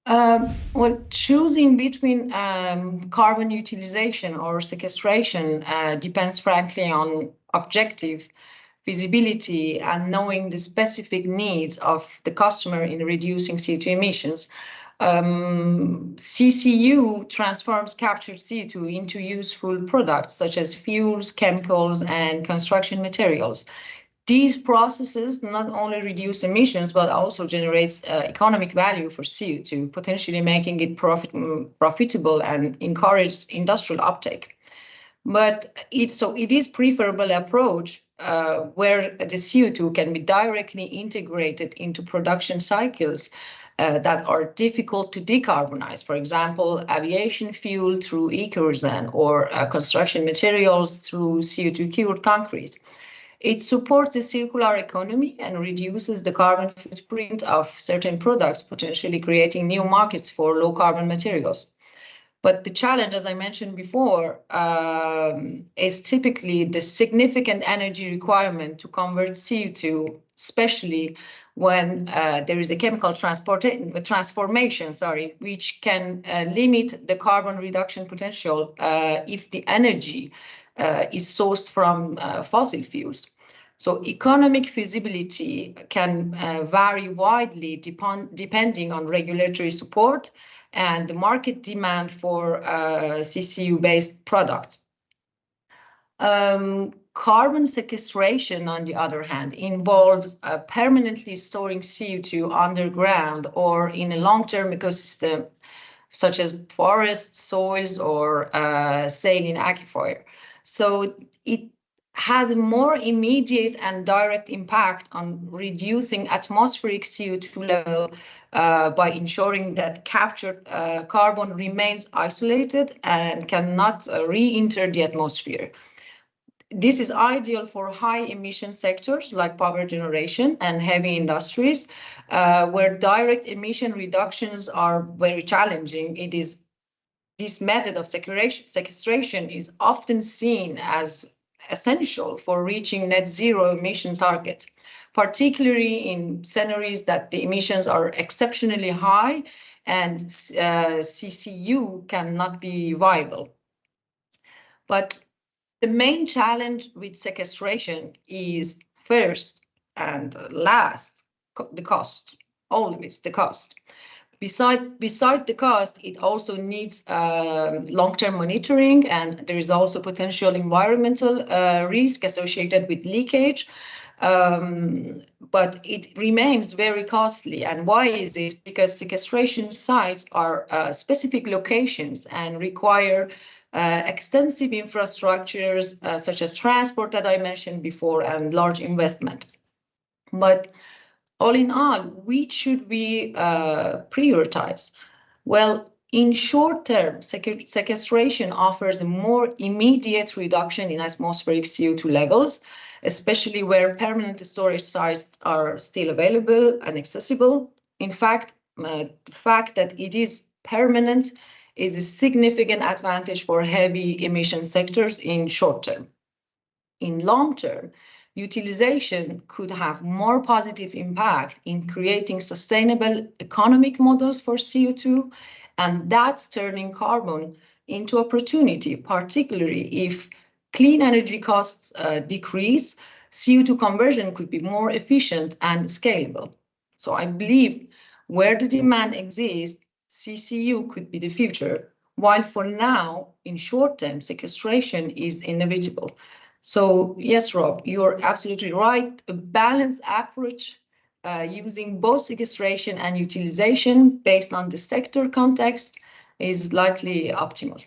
Well, choosing between carbon utilization or sequestration depends, frankly, on objective feasibility and knowing the specific needs of the customer in reducing CO2 emissions. CCU transforms captured CO2 into useful products such as fuels, chemicals, and construction materials. These processes not only reduce emissions, but also generates economic value for CO2, potentially making it profitable and encourage industrial uptake. But it is preferable approach where the CO2 can be directly integrated into production cycles that are difficult to decarbonize. For example, aviation fuel through e-kerosene or construction materials through CO2 cured concrete. It supports the circular economy and reduces the carbon footprint of certain products, potentially creating new markets for low carbon materials. But the challenge, as I mentioned before, is typically the significant energy requirement to convert CO2, especially when there is a chemical transformation, which can limit the carbon reduction potential if the energy is sourced from fossil fuels. So economic feasibility can vary widely depending on regulatory support and the market demand for CCU-based products. Carbon sequestration, on the other hand, involves permanently storing CO2 underground or in a long-term ecosystem, such as forests, soils, or saline aquifer. So it has a more immediate and direct impact on reducing atmospheric CO2 level by ensuring that captured carbon remains isolated and cannot re-enter the atmosphere. This is ideal for high emission sectors like power generation and heavy industries, where direct emission reductions are very challenging. This method of sequestration is often seen as essential for reaching net zero emission targets, particularly in scenarios that the emissions are exceptionally high and CCU cannot be viable. But the main challenge with sequestration is first and last, the cost, always the cost. Beside the cost, it also needs long-term monitoring, and there is also potential environmental risk associated with leakage. But it remains very costly. And why is it? Because sequestration sites are specific locations and require extensive infrastructures such as transport that I mentioned before and large investment. But all in all, which should we prioritize? Well, in short term, sequestration offers a more immediate reduction in atmospheric CO2 levels, especially where permanent storage sites are still available and accessible. In fact, the fact that it is permanent is a significant advantage for heavy emission sectors in short term. In long term, utilization could have more positive impact in creating sustainable economic models for CO2, and that's turning carbon into opportunity, particularly if clean energy costs decrease, CO2 conversion could be more efficient and scalable. So I believe where the demand exists, CCU could be the future, while for now, in short term, sequestration is inevitable. So yes, Rob, you're absolutely right. A balanced approach using both sequestration and utilization based on the sector context is likely optimal.